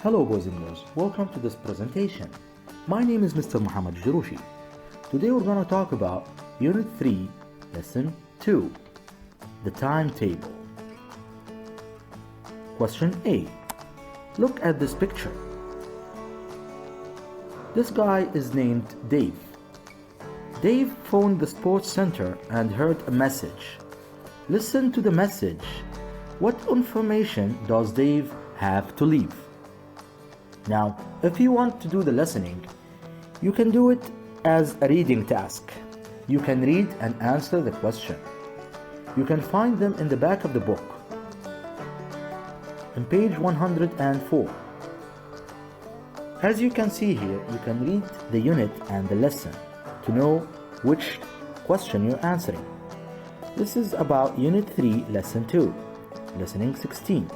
Hello boys and girls, welcome to this presentation. My name is Mr. Mohamed Eljaroshi. Today we're going to talk about Unit 3, Lesson 2, the timetable. Question A. Look at this picture. This guy is named Dave. Dave phoned the sports center and heard a message. Listen to the message. What information does Dave have to leave? Now, if you want to do the listening, you can do it as a reading task. You can read and answer the question. You can find them in the back of the book, on page 104. As you can see here, you can read the unit and the lesson to know which question you're answering. This is about Unit 3, Lesson 2, Listening 16.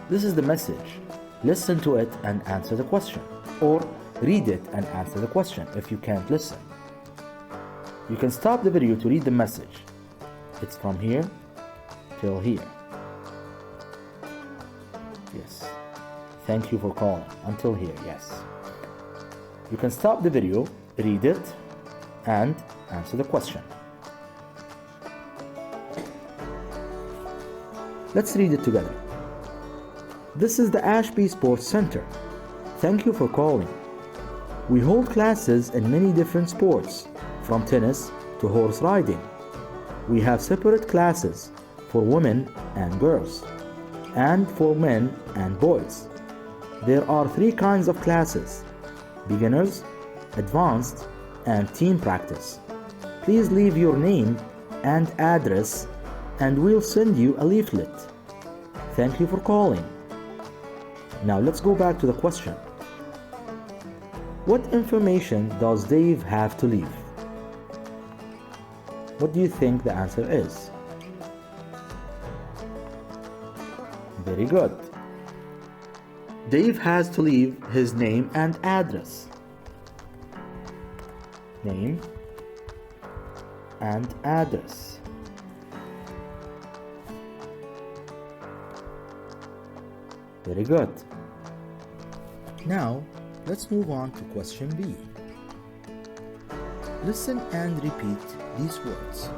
This is the message. Listen to it and answer the question, or read it and answer the question if you can't listen. You can stop the video to read the message. It's from here till here. Yes. Thank you for calling. Until here, yes. You can stop the video, read it, and answer the question. Let's read it together. This is the Ashby Sports Center. Thank you for calling. We hold classes in many different sports, from tennis to horse riding. We have separate classes for women and girls, and for men and boys. There are 3 kinds of classes: beginners, advanced, and team practice. Please leave your name and address, and we'll send you a leaflet. Thank you for calling. Now let's go back to the question. What information does Dave have to leave? What do you think the answer is? Very good. Dave has to leave his name and address. Name and address. Very good. Now, let's move on to question B. Listen and repeat these words.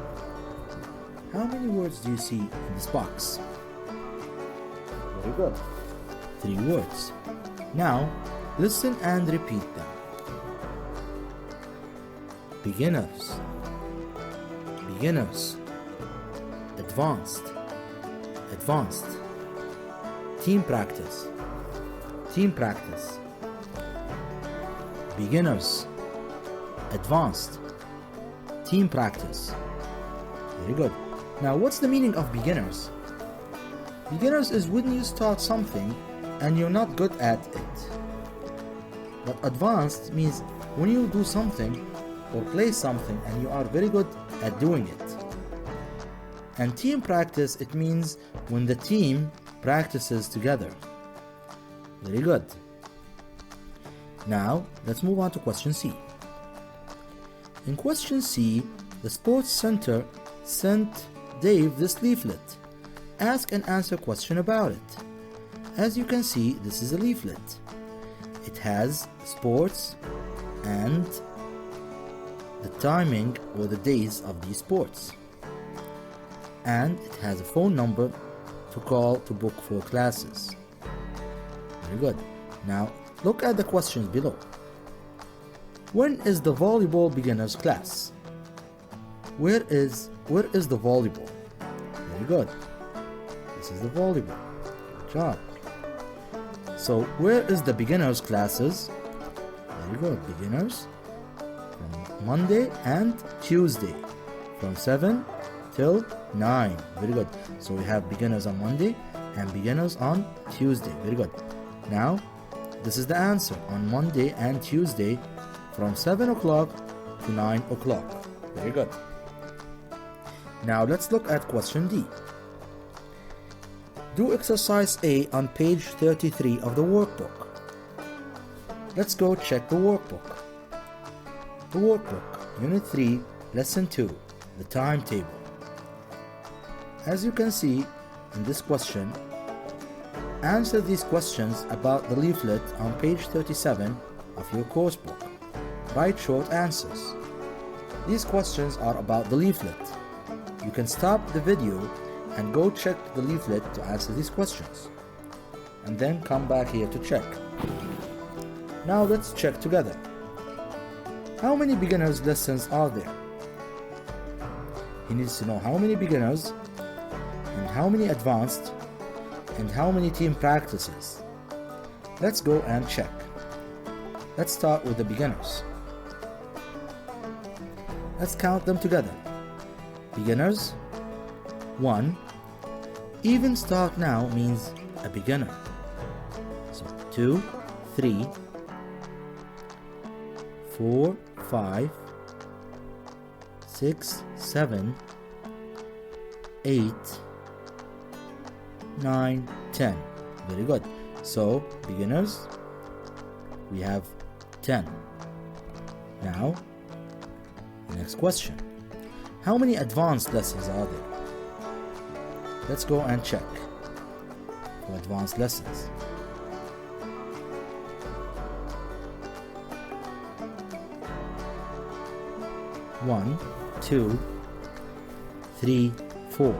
How many words do you see in this box? Very good. 3 words. Now, listen and repeat them. Beginners, beginners, advanced, advanced, team practice, team practice, beginners, advanced, team practice. Very good. Now, what's the meaning of beginners? Beginners is when you start something and you're not good at it. But advanced means when you do something or play something and you are very good at doing it. And team practice, it means when the team practices together. Very good. Now, let's move on to question C. In question C, the sports center sent Dave this leaflet. Ask and answer question about it. As you can see, this is a leaflet. It has sports and the timing or the days of these sports. And it has a phone number to call to book for classes. Very good. Now, look at the questions below. When is the volleyball beginners class? Where is the volleyball? Very good. This is the volleyball. Good job. So, where is the beginners classes? Very good. Beginners from Monday and Tuesday, from 7 till 9. Very good. So we have beginners on Monday and beginners on Tuesday. Very good. Now, this is the answer. On Monday and Tuesday, from 7 o'clock to 9 o'clock. Very good. Now let's look at question D. Do exercise A on page 33 of the workbook. Let's go check the workbook. The workbook, Unit 3, Lesson 2, the timetable. As you can see in this question, Answer these questions about the leaflet on page 37 of your course book. Write short answers. These questions are about the leaflet. You can stop the video and go check the leaflet to answer these questions, and then come back here to check. Now let's check together. How many beginners lessons are there? He needs to know how many beginners and how many advanced and how many team practices. Let's go and check. Let's start with the beginners. Let's count them together. Beginners, 1. Even start now means a beginner. So 2, 3, 4, 5, 6, 7, 8, 9, 10. Very good. So beginners, we have 10. Now, the next question. How many advanced lessons are there? Let's go and check for advanced lessons. One, 2, 3, 4.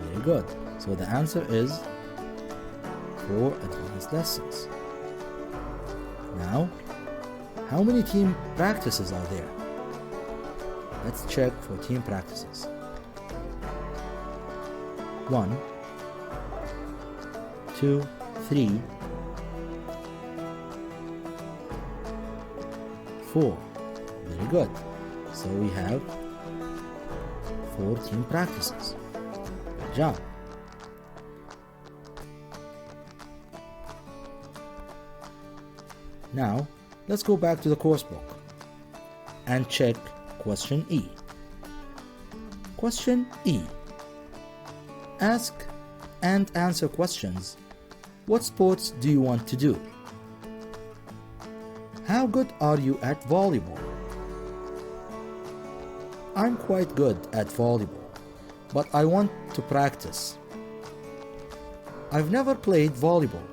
Very good. So the answer is 4 advanced lessons. Now, how many team practices are there? Let's check for team practices. 1, 2, 3, 4. Very good. So we have 4 team practices. Good job. Now, let's go back to the course book and check question E. Question E. Ask and answer questions. What sports do you want to do? How good are you at volleyball? I'm quite good at volleyball, but I want to practice. I've never played volleyball.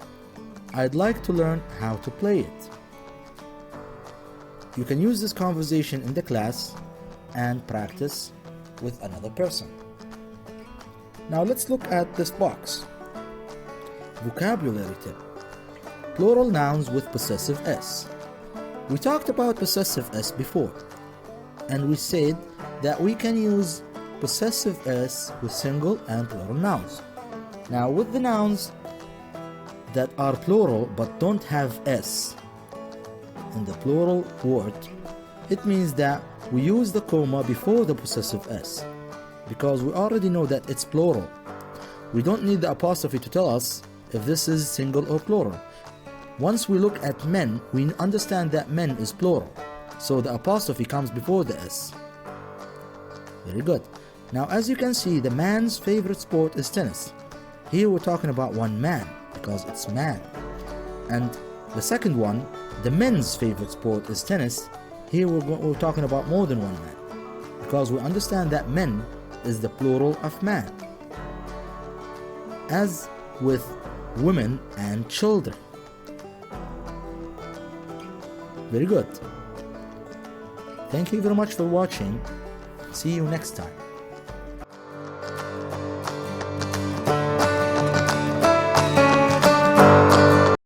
I'd like to learn how to play it. You can use this conversation in the class and practice with another person. Now let's look at this box. Vocabulary tip. Plural nouns with possessive S. We talked about possessive S before, and we said that we can use possessive S with single and plural nouns. Now with the nouns that are plural but don't have S in the plural word, it means that we use the comma before the possessive S, because we already know that it's plural. We don't need the apostrophe to tell us if this is single or plural. Once we look at men, we understand that men is plural, so the apostrophe comes before the S. Very good. Now as you can see, the man's favorite sport is tennis. Here we're talking about one man because it's man. And the second one, the men's favorite sport is tennis. Here we're talking about more than one man, because we understand that men is the plural of man, as with women and children. Very good. Thank you very much for watching. See you next time.